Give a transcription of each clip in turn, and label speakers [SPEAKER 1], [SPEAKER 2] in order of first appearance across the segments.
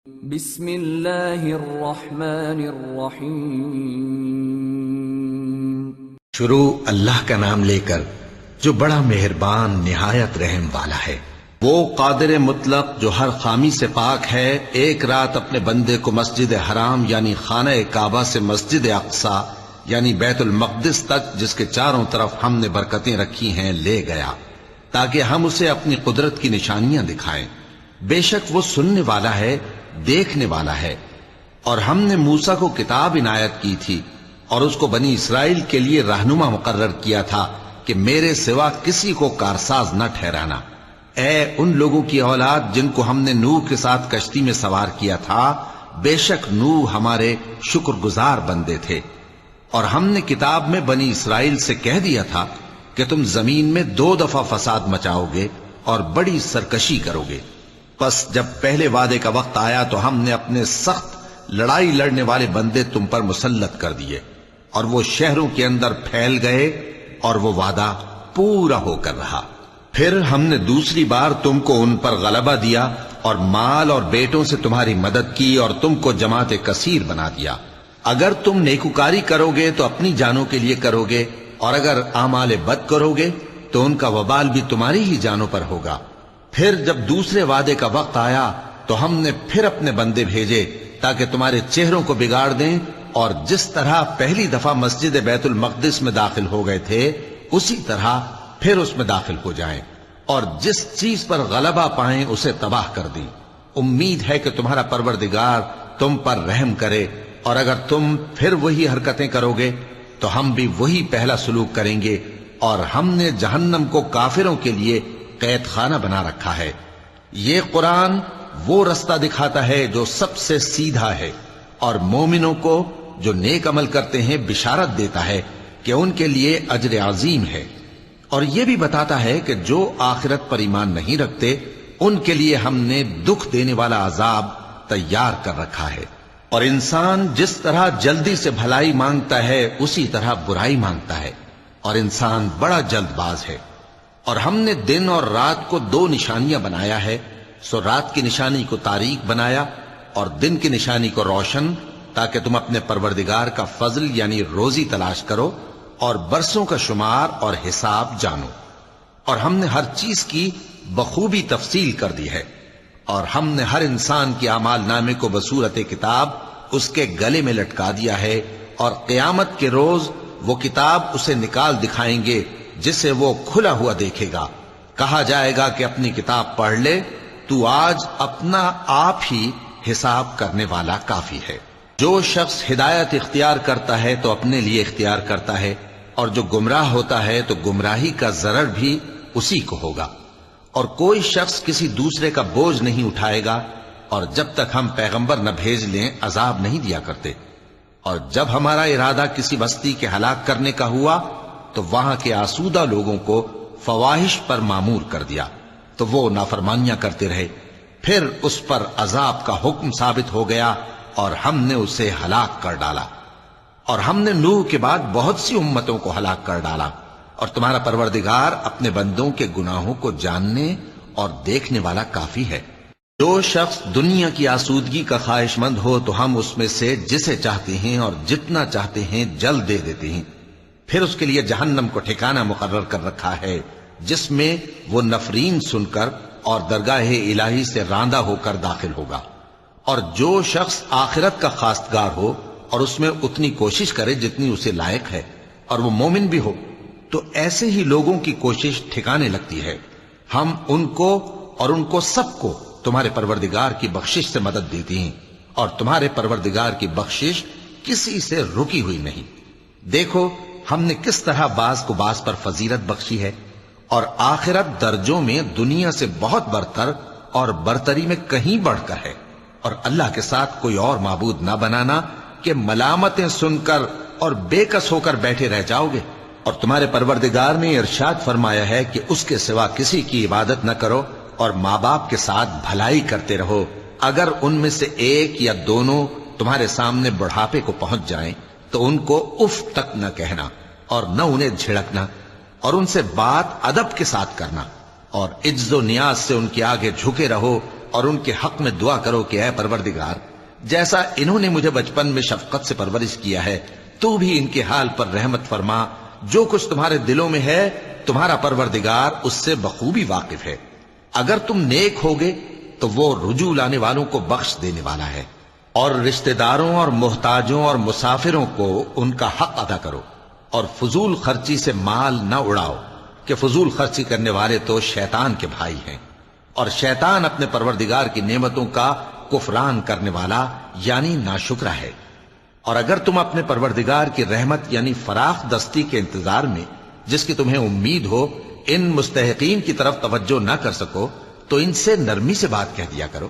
[SPEAKER 1] بسم اللہ الرحمن الرحیم۔
[SPEAKER 2] شروع اللہ کا نام لے کر جو بڑا مہربان نہایت رحم والا ہے۔ وہ قادر مطلق جو ہر خامی سے پاک ہے، ایک رات اپنے بندے کو مسجد حرام یعنی خانہ کعبہ سے مسجد اقصی یعنی بیت المقدس تک، جس کے چاروں طرف ہم نے برکتیں رکھی ہیں، لے گیا تاکہ ہم اسے اپنی قدرت کی نشانیاں دکھائیں۔ بے شک وہ سننے والا ہے، دیکھنے والا ہے۔ اور ہم نے موسیٰ کو کتاب عنایت کی تھی اور اس کو بنی اسرائیل کے لیے رہنما مقرر کیا تھا کہ میرے سوا کسی کو کارساز نہ ٹھہرانا۔ اے ان لوگوں کی اولاد جن کو ہم نے نوح کے ساتھ کشتی میں سوار کیا تھا، بے شک نوح ہمارے شکر گزار بندے تھے۔ اور ہم نے کتاب میں بنی اسرائیل سے کہہ دیا تھا کہ تم زمین میں 2 دفعہ فساد مچاؤ گے اور بڑی سرکشی کرو گے۔ پس جب پہلے وعدے کا وقت آیا تو ہم نے اپنے سخت لڑائی لڑنے والے بندے تم پر مسلط کر دیے، اور وہ شہروں کے اندر پھیل گئے اور وہ وعدہ پورا ہو کر رہا۔ پھر ہم نے دوسری بار تم کو ان پر غلبہ دیا اور مال اور بیٹوں سے تمہاری مدد کی اور تم کو جماعت کثیر بنا دیا۔ اگر تم نیکوکاری کرو گے تو اپنی جانوں کے لیے کرو گے، اور اگر اعمال بد کرو گے تو ان کا وبال بھی تمہاری ہی جانوں پر ہوگا۔ پھر جب دوسرے وعدے کا وقت آیا تو ہم نے پھر اپنے بندے بھیجے تاکہ تمہارے چہروں کو بگاڑ دیں، اور جس طرح پہلی دفعہ مسجد بیت المقدس میں داخل ہو گئے تھے اسی طرح پھر اس میں داخل ہو جائیں، اور جس چیز پر غلبہ پائیں اسے تباہ کر دیں۔ امید ہے کہ تمہارا پروردگار تم پر رحم کرے، اور اگر تم پھر وہی حرکتیں کرو گے تو ہم بھی وہی پہلا سلوک کریں گے، اور ہم نے جہنم کو کافروں کے لیے قید خانہ بنا رکھا ہے۔ یہ قرآن وہ رستہ دکھاتا ہے جو سب سے سیدھا ہے، اور مومنوں کو جو نیک عمل کرتے ہیں بشارت دیتا ہے کہ ان کے لیے اجر عظیم ہے، اور یہ بھی بتاتا ہے کہ جو آخرت پر ایمان نہیں رکھتے ان کے لیے ہم نے دکھ دینے والا عذاب تیار کر رکھا ہے۔ اور انسان جس طرح جلدی سے بھلائی مانگتا ہے اسی طرح برائی مانگتا ہے، اور انسان بڑا جلد باز ہے۔ اور ہم نے دن اور رات کو 2 نشانیاں بنایا ہے، سو رات کی نشانی کو تاریک بنایا اور دن کی نشانی کو روشن، تاکہ تم اپنے پروردگار کا فضل یعنی روزی تلاش کرو اور برسوں کا شمار اور حساب جانو۔ اور ہم نے ہر چیز کی بخوبی تفصیل کر دی ہے، اور ہم نے ہر انسان کے اعمال نامے کو بصورت کتاب اس کے گلے میں لٹکا دیا ہے، اور قیامت کے روز وہ کتاب اسے نکال دکھائیں گے جسے وہ کھلا ہوا دیکھے گا۔ کہا جائے گا کہ اپنی کتاب پڑھ لے، تو آج اپنا آپ ہی حساب کرنے والا کافی ہے۔ جو شخص ہدایت اختیار کرتا ہے تو اپنے لیے اختیار کرتا ہے، اور جو گمراہ ہوتا ہے تو گمراہی کا ضرر بھی اسی کو ہوگا۔ اور کوئی شخص کسی دوسرے کا بوجھ نہیں اٹھائے گا، اور جب تک ہم پیغمبر نہ بھیج لیں عذاب نہیں دیا کرتے۔ اور جب ہمارا ارادہ کسی بستی کے ہلاک کرنے کا ہوا تو وہاں کے آسودہ لوگوں کو فواحش پر معمور کر دیا، تو وہ نافرمانیاں کرتے رہے۔ پھر اس پر عذاب کا حکم ثابت ہو گیا اور ہم نے اسے ہلاک کر ڈالا۔ اور ہم نے نوح کے بعد بہت سی امتوں کو ہلاک کر ڈالا، اور تمہارا پروردگار اپنے بندوں کے گناہوں کو جاننے اور دیکھنے والا کافی ہے۔ جو شخص دنیا کی آسودگی کا خواہش مند ہو تو ہم اس میں سے جسے چاہتے ہیں اور جتنا چاہتے ہیں جلد دے دیتے ہیں۔ پھر اس کے لیے جہنم کو ٹھکانہ مقرر کر رکھا ہے، جس میں وہ نفرین سن کر اور درگاہ الہی سے راندہ ہو کر داخل ہوگا۔ اور جو شخص آخرت کا خواستگار ہو اور اس میں اتنی کوشش کرے جتنی اسے لائق ہے، اور وہ مومن بھی ہو، تو ایسے ہی لوگوں کی کوشش ٹھکانے لگتی ہے۔ ہم ان کو اور ان کو سب کو تمہارے پروردگار کی بخشش سے مدد دیتی ہیں، اور تمہارے پروردگار کی بخشش کسی سے رکی ہوئی نہیں۔ دیکھو ہم نے کس طرح بعض کو بعض پر فضیلت بخشی ہے، اور آخرت درجوں میں دنیا سے بہت برتر اور برتری میں کہیں بڑھ کر ہے۔ اور اللہ کے ساتھ کوئی اور معبود نہ بنانا کہ ملامتیں سن کر اور بے کس ہو کر بیٹھے رہ جاؤ گے۔ اور تمہارے پروردگار نے ارشاد فرمایا ہے کہ اس کے سوا کسی کی عبادت نہ کرو، اور ماں باپ کے ساتھ بھلائی کرتے رہو۔ اگر ان میں سے ایک یا دونوں تمہارے سامنے بڑھاپے کو پہنچ جائیں تو ان کو اف تک نہ کہنا، اور نہ انہیں جھڑکنا، اور ان سے بات ادب کے ساتھ کرنا، اور عجز و نیاز سے ان کے آگے جھکے رہو اور ان کے حق میں دعا کرو کہ اے پروردگار، جیسا انہوں نے مجھے بچپن میں شفقت سے پرورش کیا ہے، تو بھی ان کے حال پر رحمت فرما۔ جو کچھ تمہارے دلوں میں ہے تمہارا پروردگار اس سے بخوبی واقف ہے۔ اگر تم نیک ہوگے تو وہ رجوع لانے والوں کو بخش دینے والا ہے۔ اور رشتہ داروں اور محتاجوں اور مسافروں کو ان کا حق ادا کرو، اور فضول خرچی سے مال نہ اڑاؤ، کہ فضول خرچی کرنے والے تو شیطان کے بھائی ہیں، اور شیطان اپنے پروردگار کی نعمتوں کا کفران کرنے والا یعنی ناشکرا ہے۔ اور اگر تم اپنے پروردگار کی رحمت یعنی فراخ دستی کے انتظار میں، جس کی تمہیں امید ہو، ان مستحقین کی طرف توجہ نہ کر سکو تو ان سے نرمی سے بات کہہ دیا کرو،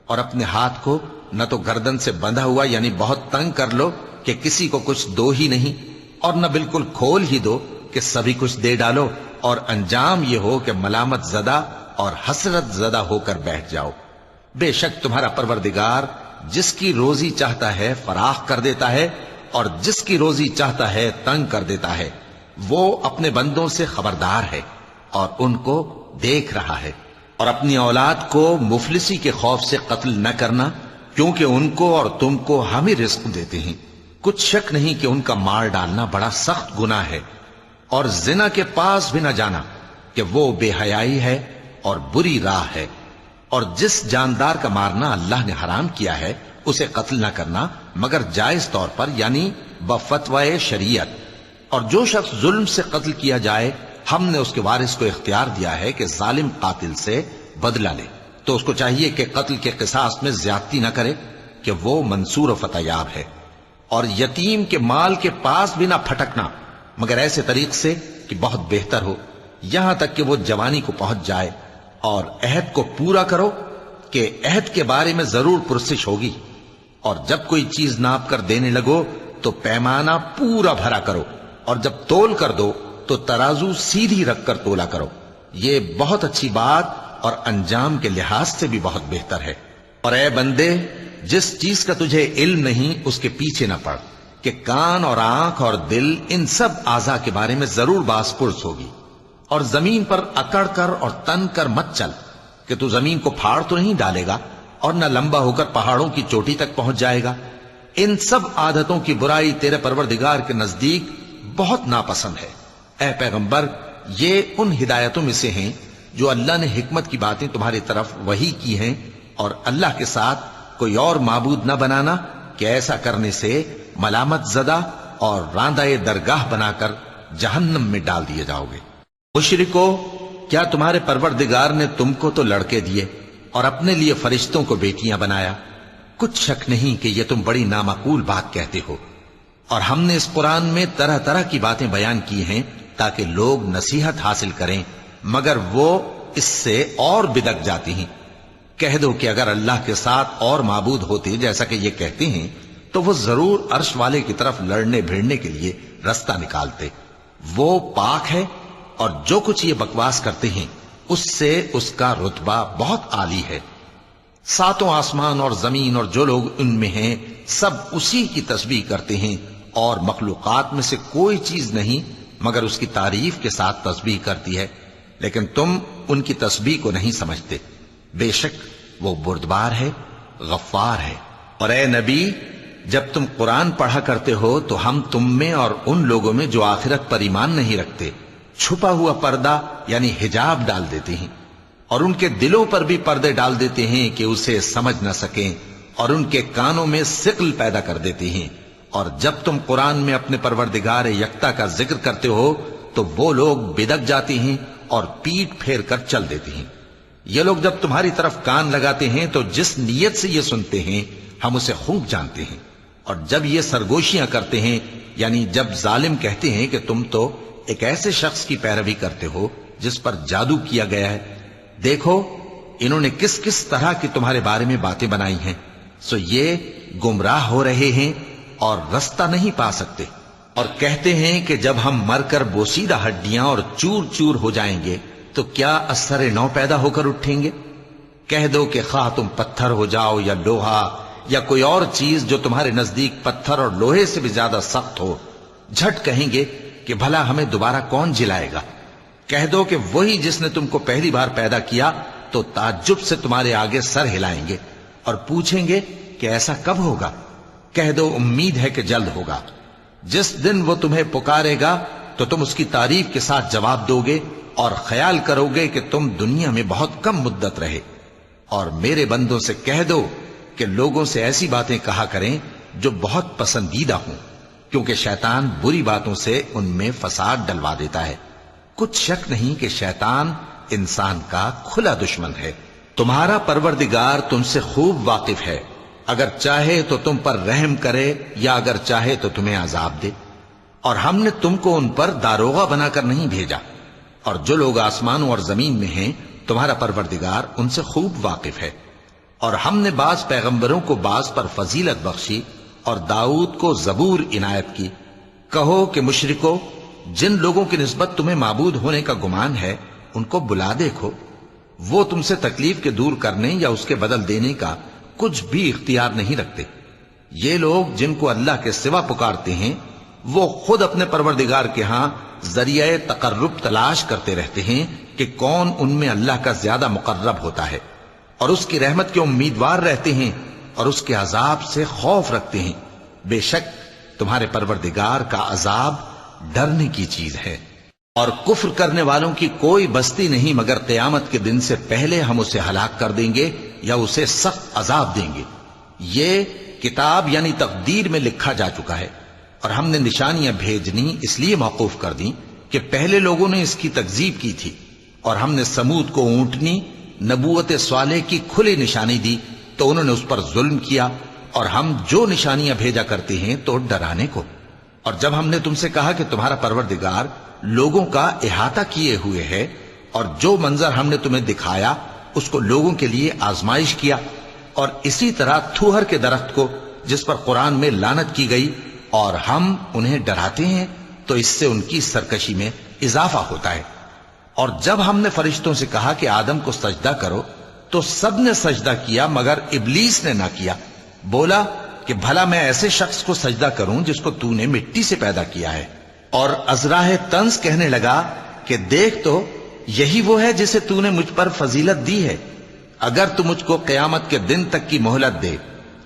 [SPEAKER 2] اور اپنے ہاتھ کو نہ تو گردن سے بندھا ہوا یعنی بہت تنگ کر لو کہ کسی کو کچھ دو ہی نہیں، اور نہ بالکل کھول ہی دو کہ سبھی کچھ دے ڈالو، اور انجام یہ ہو کہ ملامت زدہ اور حسرت زدہ ہو کر بیٹھ جاؤ۔ بے شک تمہارا پروردگار جس کی روزی چاہتا ہے فراخ کر دیتا ہے، اور جس کی روزی چاہتا ہے تنگ کر دیتا ہے۔ وہ اپنے بندوں سے خبردار ہے اور ان کو دیکھ رہا ہے۔ اور اپنی اولاد کو مفلسی کے خوف سے قتل نہ کرنا، کیونکہ ان کو اور تم کو ہم ہی رزق دیتے ہیں۔ کچھ شک نہیں کہ ان کا مار ڈالنا بڑا سخت گناہ ہے، اور زنا کے پاس بھی نہ جانا کہ وہ بے حیائی ہے اور بری راہ ہے۔ اور جس جاندار کا مارنا اللہ نے حرام کیا ہے اسے قتل نہ کرنا مگر جائز طور پر یعنی بفتوائے شریعت۔ اور جو شخص ظلم سے قتل کیا جائے ہم نے اس کے وارث کو اختیار دیا ہے کہ ظالم قاتل سے بدلہ لے، تو اس کو چاہیے کہ قتل کے قصاص میں زیادتی نہ کرے، کہ وہ منصور و فتح یاب ہے۔ اور یتیم کے مال کے پاس بھی نہ پھٹکنا مگر ایسے طریق سے کہ بہت بہتر ہو، یہاں تک کہ وہ جوانی کو پہنچ جائے۔ اور عہد کو پورا کرو کہ عہد کے بارے میں ضرور پرسش ہوگی۔ اور جب کوئی چیز ناپ کر دینے لگو تو پیمانہ پورا بھرا کرو، اور جب تول کر دو تو ترازو سیدھی رکھ کر تولا کرو۔ یہ بہت اچھی بات اور انجام کے لحاظ سے بھی بہت بہتر ہے۔ اور اے بندے، جس چیز کا تجھے علم نہیں اس کے پیچھے نہ پڑ، کہ کان اور آنکھ اور دل ان سب اعضاء کے بارے میں ضرور باس پرس ہوگی۔ اور زمین پر اکڑ کر اور تن کر مت چل، کہ تو زمین کو پھاڑ تو نہیں ڈالے گا اور نہ لمبا ہو کر پہاڑوں کی چوٹی تک پہنچ جائے گا۔ ان سب عادتوں کی برائی تیرے پروردگار کے نزدیک بہت ناپسند ہے۔ اے پیغمبر، یہ ان ہدایتوں میں سے ہیں جو اللہ نے حکمت کی باتیں تمہاری طرف وحی کی ہیں، اور اللہ کے ساتھ کوئی اور معبود نہ بنانا، کہ ایسا کرنے سے ملامت زدہ اور راندہ درگاہ بنا کر جہنم میں ڈال دیے جاؤ گے۔ مشرکو، کیا تمہارے پروردگار نے تم کو تو لڑکے دیے اور اپنے لیے فرشتوں کو بیٹیاں بنایا؟ کچھ شک نہیں کہ یہ تم بڑی نامعقول بات کہتے ہو۔ اور ہم نے اس قرآن میں طرح طرح کی باتیں بیان کی ہیں تاکہ لوگ نصیحت حاصل کریں، مگر وہ اس سے اور بدک جاتی ہیں۔ کہہ دو کہ اگر اللہ کے ساتھ اور معبود ہوتے جیسا کہ یہ کہتے ہیں تو وہ ضرور عرش والے کی طرف لڑنے بھیڑنے کے لیے رستہ نکالتے۔ وہ پاک ہے، اور جو کچھ یہ بکواس کرتے ہیں اس سے اس کا رتبہ بہت عالی ہے۔ ساتوں آسمان اور زمین اور جو لوگ ان میں ہیں سب اسی کی تسبیح کرتے ہیں، اور مخلوقات میں سے کوئی چیز نہیں مگر اس کی تعریف کے ساتھ تسبیح کرتی ہے، لیکن تم ان کی تسبیح کو نہیں سمجھتے۔ بے شک وہ بردبار ہے، غفار ہے۔ اور اے نبی، جب تم قرآن پڑھا کرتے ہو تو ہم تم میں اور ان لوگوں میں جو آخرت پر ایمان نہیں رکھتے چھپا ہوا پردہ یعنی حجاب ڈال دیتے ہیں، اور ان کے دلوں پر بھی پردے ڈال دیتے ہیں کہ اسے سمجھ نہ سکیں، اور ان کے کانوں میں ثقل پیدا کر دیتے ہیں۔ اور جب تم قرآن میں اپنے پروردگار یکتا کا ذکر کرتے ہو تو وہ لوگ بدک جاتے ہیں اور پیٹ پھیر کر چل دیتے ہیں۔ یہ لوگ جب تمہاری طرف کان لگاتے ہیں تو جس نیت سے یہ سنتے ہیں ہم اسے خوب جانتے ہیں، اور جب یہ سرگوشیاں کرتے ہیں یعنی جب ظالم کہتے ہیں کہ تم تو ایک ایسے شخص کی پیروی کرتے ہو جس پر جادو کیا گیا ہے، دیکھو انہوں نے کس کس طرح کی تمہارے بارے میں باتیں بنائی ہیں، سو یہ گمراہ ہو رہے ہیں اور رستہ نہیں پا سکتے۔ اور کہتے ہیں کہ جب ہم مر کر بوسیدہ ہڈیاں اور چور چور ہو جائیں گے تو کیا اثر نو پیدا ہو کر اٹھیں گے؟ کہہ دو کہ خواہ تم پتھر ہو جاؤ یا لوہا یا کوئی اور چیز جو تمہارے نزدیک پتھر اور لوہے سے بھی زیادہ سخت ہو، جھٹ کہیں گے کہ بھلا ہمیں دوبارہ کون جلائے گا؟ کہہ دو کہ وہی جس نے تم کو پہلی بار پیدا کیا تو تعجب سے تمہارے آگے سر ہلائیں گے اور پوچھیں گے کہ ایسا کب ہوگا؟ کہہ دو امید ہے کہ جلد ہوگا۔ جس دن وہ تمہیں پکارے گا تو تم اس کی تعریف کے ساتھ جواب دو گے اور خیال کرو گے کہ تم دنیا میں بہت کم مدت رہے۔ اور میرے بندوں سے کہہ دو کہ لوگوں سے ایسی باتیں کہا کریں جو بہت پسندیدہ ہوں، کیونکہ شیطان بری باتوں سے ان میں فساد ڈلوا دیتا ہے۔ کچھ شک نہیں کہ شیطان انسان کا کھلا دشمن ہے۔ تمہارا پروردگار تم سے خوب واقف ہے، اگر چاہے تو تم پر رحم کرے یا اگر چاہے تو تمہیں عذاب دے۔ اور ہم نے تم کو ان پر داروغہ بنا کر نہیں بھیجا، اور جو لوگ آسمانوں اور زمین میں ہیں تمہارا پروردگار ان سے خوب واقف ہے۔ اور ہم نے بعض پیغمبروں کو بعض پر فضیلت بخشی اور داؤد کو زبور عنایت کی۔ کہو کہ مشرکو، جن لوگوں کی نسبت تمہیں معبود ہونے کا گمان ہے ان کو بلا دیکھو، وہ تم سے تکلیف کے دور کرنے یا اس کے بدل دینے کا کچھ بھی اختیار نہیں رکھتے۔ یہ لوگ جن کو اللہ کے سوا پکارتے ہیں وہ خود اپنے پروردگار کے ہاں ذریعہ تقرب تلاش کرتے رہتے ہیں کہ کون ان میں اللہ کا زیادہ مقرب ہوتا ہے، اور اس کی رحمت کے امیدوار رہتے ہیں اور اس کے عذاب سے خوف رکھتے ہیں۔ بے شک تمہارے پروردگار کا عذاب ڈرنے کی چیز ہے۔ اور کفر کرنے والوں کی کوئی بستی نہیں مگر قیامت کے دن سے پہلے ہم اسے ہلاک کر دیں گے یا اسے سخت عذاب دیں گے۔ یہ کتاب یعنی تقدیر میں لکھا جا چکا ہے، اور ہم نے نشانیاں بھیجنی اس لیے موقوف کر دیں کہ پہلے لوگوں نے اس کی تکذیب کی تھی، اور ہم نے سمود کو اونٹنی نبوت صالح کی کھلی نشانی دی تو انہوں نے اس پر ظلم کیا، اور ہم جو نشانیاں بھیجا کرتے ہیں تو ڈرانے کو۔ اور جب ہم نے تم سے کہا کہ تمہارا پروردگار لوگوں کا احاطہ کیے ہوئے ہے، اور جو منظر ہم نے تمہیں دکھایا اس کو لوگوں کے لیے آزمائش کیا، اور اسی طرح تھوہر کے درخت کو جس پر قرآن میں لعنت کی گئی، اور ہم انہیں ڈراتے ہیں تو اس سے ان کی سرکشی میں اضافہ ہوتا ہے۔ اور جب ہم نے فرشتوں سے کہا کہ آدم کو سجدہ کرو تو سب نے سجدہ کیا مگر ابلیس نے نہ کیا، بولا کہ بھلا میں ایسے شخص کو سجدہ کروں جس کو تو نے مٹی سے پیدا کیا ہے۔ اور ازراہ طنز کہنے لگا کہ دیکھ تو یہی وہ ہے جسے تو نے مجھ پر فضیلت دی ہے، اگر تو مجھ کو قیامت کے دن تک کی مہلت دے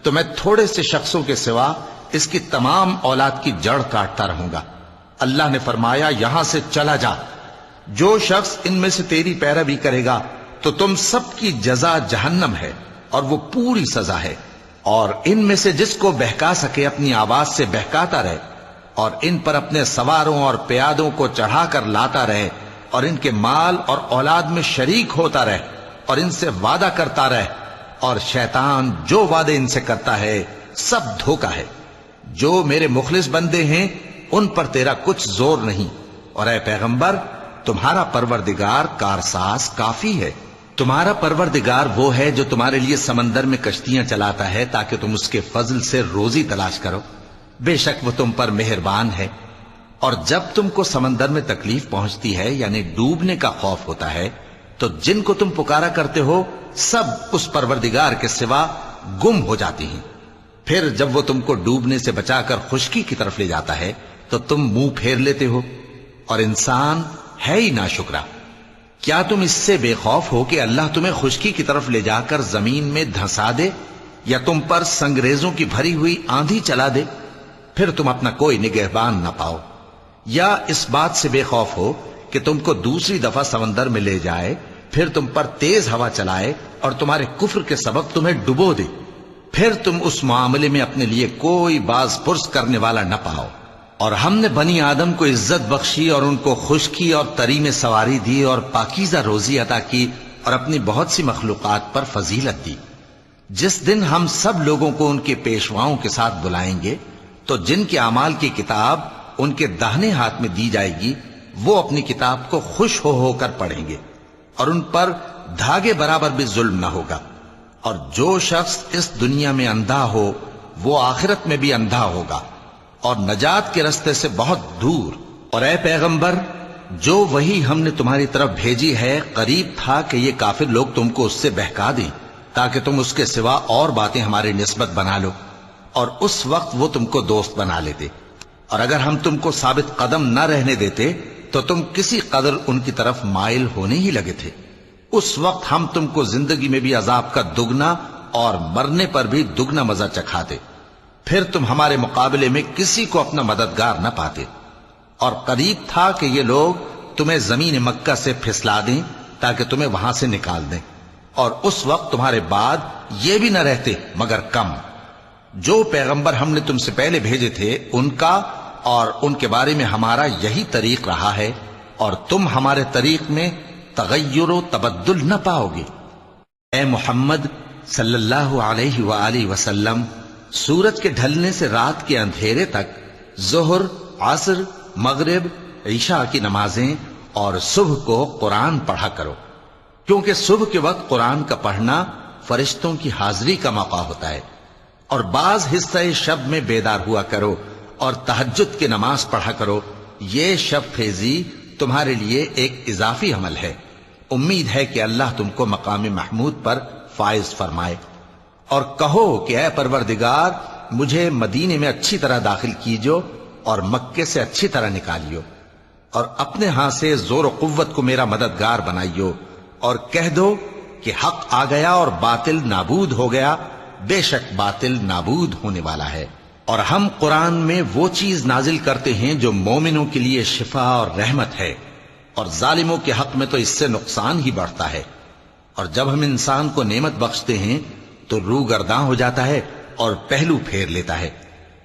[SPEAKER 2] تو میں تھوڑے سے شخصوں کے سوا اس کی تمام اولاد کی جڑ کاٹتا رہوں گا۔ اللہ نے فرمایا یہاں سے چلا جا، جو شخص ان میں سے تیری پیروی کرے گا تو تم سب کی جزا جہنم ہے اور وہ پوری سزا ہے، اور ان میں سے جس کو بہکا سکے اپنی آواز سے بہکاتا رہے، اور ان پر اپنے سواروں اور پیادوں کو چڑھا کر لاتا رہے، اور ان کے مال اور اولاد میں شریک ہوتا رہے، اور ان سے وعدہ کرتا رہے، اور شیطان جو وعدے ان سے کرتا ہے سب دھوکہ ہے۔ جو میرے مخلص بندے ہیں ان پر تیرا کچھ زور نہیں، اور اے پیغمبر تمہارا پروردگار کارساز کافی ہے۔ تمہارا پروردگار وہ ہے جو تمہارے لیے سمندر میں کشتیاں چلاتا ہے تاکہ تم اس کے فضل سے روزی تلاش کرو، بے شک وہ تم پر مہربان ہے۔ اور جب تم کو سمندر میں تکلیف پہنچتی ہے یعنی ڈوبنے کا خوف ہوتا ہے تو جن کو تم پکارا کرتے ہو سب اس پروردگار کے سوا گم ہو جاتی ہیں۔ پھر جب وہ تم کو ڈوبنے سے بچا کر خشکی کی طرف لے جاتا ہے تو تم منہ پھیر لیتے ہو، اور انسان ہے ہی ناشکرا۔ کیا تم اس سے بے خوف ہو کہ اللہ تمہیں خشکی کی طرف لے جا کر زمین میں دھنسا دے یا تم پر سنگریزوں کی بھری ہوئی آندھی چلا دے، پھر تم اپنا کوئی نگہبان نہ پاؤ؟ یا اس بات سے بے خوف ہو کہ تم کو دوسری دفعہ سمندر میں لے جائے، پھر تم پر تیز ہوا چلائے اور تمہارے کفر کے سبب تمہیں ڈبو دے، پھر تم اس معاملے میں اپنے لیے کوئی باز پرس کرنے والا نہ پاؤ؟ اور ہم نے بنی آدم کو عزت بخشی اور ان کو خشکی اور تری میں سواری دی اور پاکیزہ روزی عطا کی اور اپنی بہت سی مخلوقات پر فضیلت دی۔ جس دن ہم سب لوگوں کو ان کے پیشواؤں کے ساتھ بلائیں گے تو جن کے اعمال کی کتاب ان کے داہنے ہاتھ میں دی جائے گی وہ اپنی کتاب کو خوش ہو کر پڑھیں گے، اور ان پر دھاگے برابر بھی ظلم نہ ہوگا۔ اور جو شخص اس دنیا میں اندھا ہو وہ آخرت میں بھی اندھا ہوگا اور نجات کے رستے سے بہت دور۔ اور اے پیغمبر جو وہی ہم نے تمہاری طرف بھیجی ہے قریب تھا کہ یہ کافر لوگ تم کو اس سے بہکا دیں تاکہ تم اس کے سوا اور باتیں ہماری نسبت بنا لو، اور اس وقت وہ تم کو دوست بنا لیتے، اور اگر ہم تم کو ثابت قدم نہ رہنے دیتے تو تم کسی قدر ان کی طرف مائل ہونے ہی لگے تھے۔ اس وقت ہم تم کو زندگی میں بھی عذاب کا دگنا اور مرنے پر بھی دگنا مزہ چکھاتے، پھر تم ہمارے مقابلے میں کسی کو اپنا مددگار نہ پاتے، اور قریب تھا کہ یہ لوگ تمہیں زمین مکہ سے پھسلا دیں تاکہ تمہیں وہاں سے نکال دیں، اور اس وقت تمہارے بعد یہ بھی نہ رہتے مگر کم۔ جو پیغمبر ہم نے تم سے پہلے بھیجے تھے ان کا اور ان کے بارے میں ہمارا یہی طریق رہا ہے، اور تم ہمارے طریق میں تغیر و تبدل نہ پاؤ گے۔ اے محمد صلی اللہ علیہ وآلہ وسلم، سورج کے ڈھلنے سے رات کے اندھیرے تک ظہر، عصر، مغرب، عشاء کی نمازیں اور صبح کو قرآن پڑھا کرو، کیونکہ صبح کے وقت قرآن کا پڑھنا فرشتوں کی حاضری کا موقع ہوتا ہے، اور بعض حصہ شب میں بیدار ہوا کرو اور تہجد کی نماز پڑھا کرو، یہ شب خیزی تمہارے لیے ایک اضافی عمل ہے۔ امید ہے کہ اللہ تم کو مقام محمود پر فائز فرمائے۔ اور کہو کہ اے پروردگار، مجھے مدینے میں اچھی طرح داخل کیجو اور مکے سے اچھی طرح نکالیو، اور اپنے ہاں سے زور و قوت کو میرا مددگار بنائیو، اور کہہ دو کہ حق آ گیا اور باطل نابود ہو گیا، بے شک باطل نابود ہونے والا ہے۔ اور ہم قرآن میں وہ چیز نازل کرتے ہیں جو مومنوں کے لیے شفا اور رحمت ہے، اور ظالموں کے حق میں تو اس سے نقصان ہی بڑھتا ہے۔ اور جب ہم انسان کو نعمت بخشتے ہیں تو روح گرداں ہو جاتا ہے اور پہلو پھیر لیتا ہے،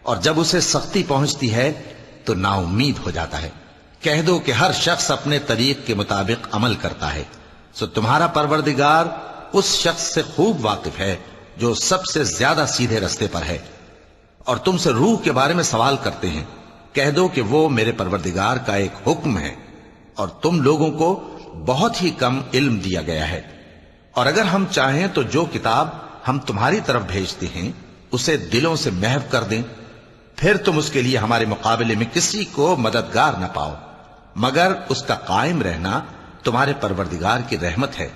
[SPEAKER 2] اور جب اسے سختی پہنچتی ہے تو نا امید ہو جاتا ہے۔ کہہ دو کہ ہر شخص اپنے طریق کے مطابق عمل کرتا ہے، سو تمہارا پروردگار اس شخص سے خوب واقف ہے جو سب سے زیادہ سیدھے رستے پر ہے۔ اور تم سے روح کے بارے میں سوال کرتے ہیں، کہہ دو کہ وہ میرے پروردگار کا ایک حکم ہے، اور تم لوگوں کو بہت ہی کم علم دیا گیا ہے۔ اور اگر ہم چاہیں تو جو کتاب ہم تمہاری طرف بھیجتے ہیں اسے دلوں سے محو کر دیں، پھر تم اس کے لیے ہمارے مقابلے میں کسی کو مددگار نہ پاؤ، مگر اس کا قائم رہنا تمہارے پروردگار کی رحمت ہے،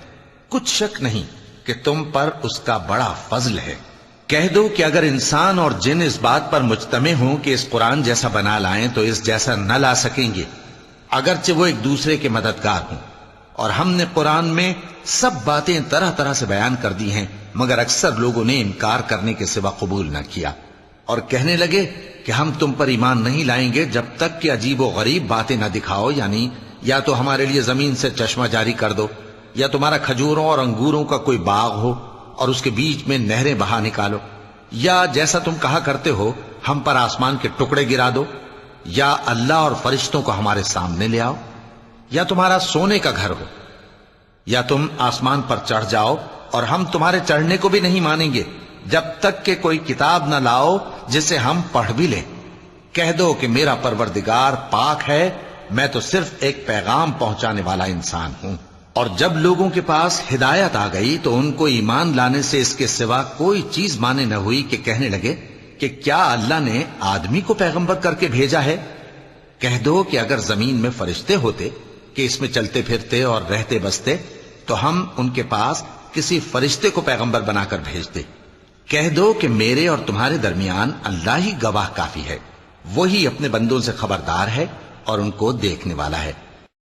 [SPEAKER 2] کچھ شک نہیں کہ تم پر اس کا بڑا فضل ہے۔ کہہ دو کہ اگر انسان اور جن اس بات پر مجتمع ہوں کہ اس قرآن جیسا بنا لائیں تو اس جیسا نہ لا سکیں گے، اگرچہ وہ ایک دوسرے کے مددگار ہوں۔ اور ہم نے قرآن میں سب باتیں طرح طرح سے بیان کر دی ہیں، مگر اکثر لوگوں نے انکار کرنے کے سوا قبول نہ کیا، اور کہنے لگے کہ ہم تم پر ایمان نہیں لائیں گے جب تک کہ عجیب و غریب باتیں نہ دکھاؤ، یعنی یا تو ہمارے لیے زمین سے چشمہ جاری کر دو، یا تمہارا کھجوروں اور انگوروں کا کوئی باغ ہو اور اس کے بیچ میں نہریں بہا نکالو، یا جیسا تم کہا کرتے ہو ہم پر آسمان کے ٹکڑے گرا دو، یا اللہ اور فرشتوں کو ہمارے سامنے لے آؤ، یا تمہارا سونے کا گھر ہو، یا تم آسمان پر چڑھ جاؤ اور ہم تمہارے چڑھنے کو بھی نہیں مانیں گے جب تک کہ کوئی کتاب نہ لاؤ جسے ہم پڑھ بھی لیں۔ کہہ دو کہ میرا پروردگار پاک ہے، میں تو صرف ایک پیغام پہنچانے والا انسان ہوں۔ اور جب لوگوں کے پاس ہدایت آ گئی تو ان کو ایمان لانے سے اس کے سوا کوئی چیز مانے نہ ہوئی کہ کہنے لگے کہ کیا اللہ نے آدمی کو پیغمبر کر کے بھیجا ہے؟ کہہ دو کہ اگر زمین میں فرشتے ہوتے کہ اس میں چلتے پھرتے اور رہتے بستے تو ہم ان کے پاس کسی فرشتے کو پیغمبر بنا کر بھیجتے۔ کہہ دو کہ میرے اور تمہارے درمیان اللہ ہی گواہ کافی ہے، وہی اپنے بندوں سے خبردار ہے اور ان کو دیکھنے والا ہے۔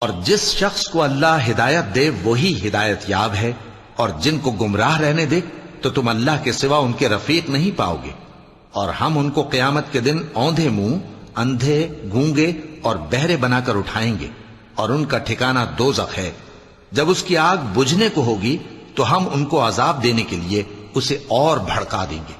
[SPEAKER 2] اور جس شخص کو اللہ ہدایت دے وہی ہدایت یاب ہے، اور جن کو گمراہ رہنے دے تو تم اللہ کے سوا ان کے رفیق نہیں پاؤ گے۔ اور ہم ان کو قیامت کے دن اوندھے منہ، اندھے، گونگے اور بہرے بنا کر اٹھائیں گے، اور ان کا ٹھکانہ دوزخ ہے۔ جب اس کی آگ بجھنے کو ہوگی تو ہم ان کو عذاب دینے کے لیے اسے اور بھڑکا دیں گے۔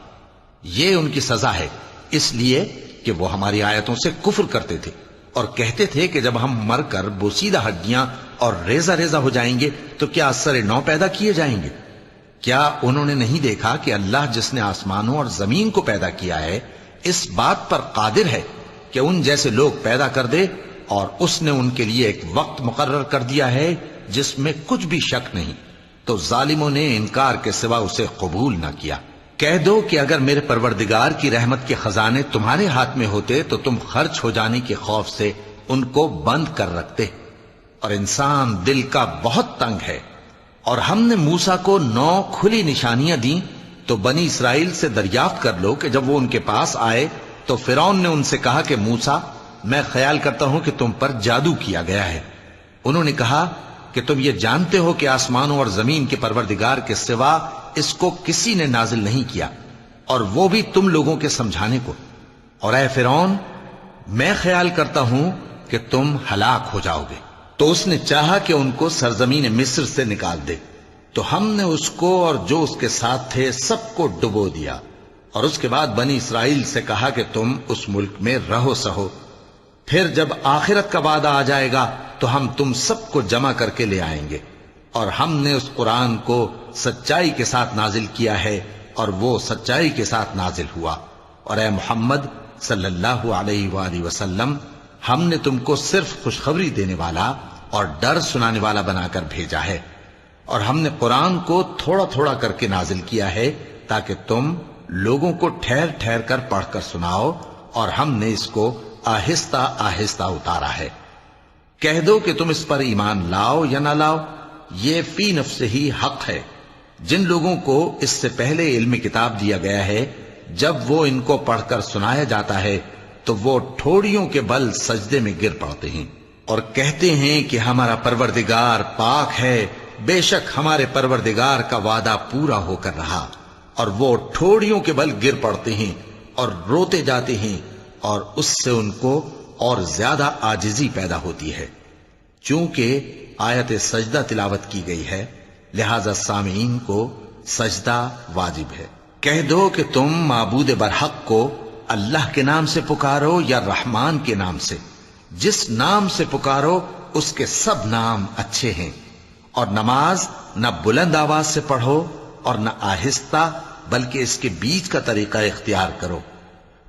[SPEAKER 2] یہ ان کی سزا ہے، اس لیے کہ وہ ہماری آیتوں سے کفر کرتے تھے اور کہتے تھے کہ جب ہم مر کر بوسیدہ ہڈیاں اور ریزہ ریزہ ہو جائیں گے تو کیا اثر نو پیدا کیے جائیں گے؟ کیا انہوں نے نہیں دیکھا کہ اللہ جس نے آسمانوں اور زمین کو پیدا کیا ہے اس بات پر قادر ہے کہ ان جیسے لوگ پیدا کر دے، اور اس نے ان کے لیے ایک وقت مقرر کر دیا ہے جس میں کچھ بھی شک نہیں، تو ظالموں نے انکار کے سوا اسے قبول نہ کیا۔ کہہ دو کہ اگر میرے پروردگار کی رحمت کے خزانے تمہارے ہاتھ میں ہوتے تو تم خرچ ہو جانے کے خوف سے ان کو بند کر رکھتے، اور انسان دل کا بہت تنگ ہے۔ اور ہم نے موسیٰ کو 9 کھلی نشانیاں دیں تو بنی اسرائیل سے دریافت کر لو کہ جب وہ ان کے پاس آئے تو فرعون نے ان سے کہا کہ موسیٰ، میں خیال کرتا ہوں کہ تم پر جادو کیا گیا ہے۔ انہوں نے کہا کہ تم یہ جانتے ہو کہ آسمانوں اور زمین کے پروردگار کے سوا اس کو کسی نے نازل نہیں کیا، اور وہ بھی تم لوگوں کے سمجھانے کو۔ اور اے فرعون، میں خیال کرتا ہوں کہ تم ہلاک ہو جاؤ گے۔ تو اس نے چاہا کہ ان کو سرزمین مصر سے نکال دے، تو ہم نے اس کو اور جو اس کے ساتھ تھے سب کو ڈبو دیا، اور اس کے بعد بنی اسرائیل سے کہا کہ تم اس ملک میں رہو سہو، پھر جب آخرت کا وعدہ آ جائے گا تو ہم تم سب کو جمع کر کے لے آئیں گے۔ اور ہم نے اس قرآن کو سچائی کے ساتھ نازل کیا ہے، اور وہ سچائی کے ساتھ نازل ہوا۔ اور اے محمد صلی اللہ علیہ وآلہ وسلم، ہم نے تم کو صرف خوشخبری دینے والا اور ڈر سنانے والا بنا کر بھیجا ہے، اور ہم نے قرآن کو تھوڑا تھوڑا کر کے نازل کیا ہے تاکہ تم لوگوں کو ٹھہر ٹھہر کر پڑھ کر سناؤ، اور ہم نے اس کو آہستہ آہستہ اتارا ہے۔ کہہ دو کہ تم اس پر ایمان لاؤ یا نہ لاؤ، یہ فی نفس ہی حق ہے۔ جن لوگوں کو اس سے پہلے علم کتاب دیا گیا ہے، جب وہ ان کو پڑھ کر سنایا جاتا ہے تو وہ ٹھوڑیوں کے بل سجدے میں گر پڑتے ہیں اور کہتے ہیں کہ ہمارا پروردگار پاک ہے، بے شک ہمارے پروردگار کا وعدہ پورا ہو کر رہا۔ اور وہ ٹھوڑیوں کے بل گر پڑتے ہیں اور روتے جاتے ہیں، اور اس سے ان کو اور زیادہ عاجزی پیدا ہوتی ہے۔ چونکہ آیت سجدہ تلاوت کی گئی ہے، لہذا سامعین کو سجدہ واجب ہے۔ کہہ دو کہ تم معبود برحق کو اللہ کے نام سے پکارو یا رحمان کے نام سے، جس نام سے پکارو اس کے سب نام اچھے ہیں، اور نماز نہ بلند آواز سے پڑھو اور نہ آہستہ، بلکہ اس کے بیچ کا طریقہ اختیار کرو،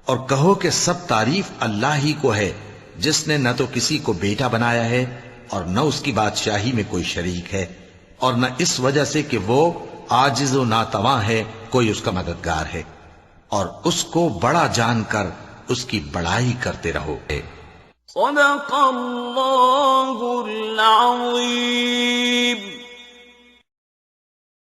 [SPEAKER 2] اور کہو کہ سب تعریف اللہ ہی کو ہے، جس نے نہ تو کسی کو بیٹا بنایا ہے اور نہ اس کی بادشاہی میں کوئی شریک ہے، اور نہ اس وجہ سے کہ وہ عاجز و ناتواں ہے کوئی اس کا مددگار ہے، اور اس کو بڑا جان کر اس کی بڑائی کرتے رہو۔
[SPEAKER 3] صدق اللہ العظیم۔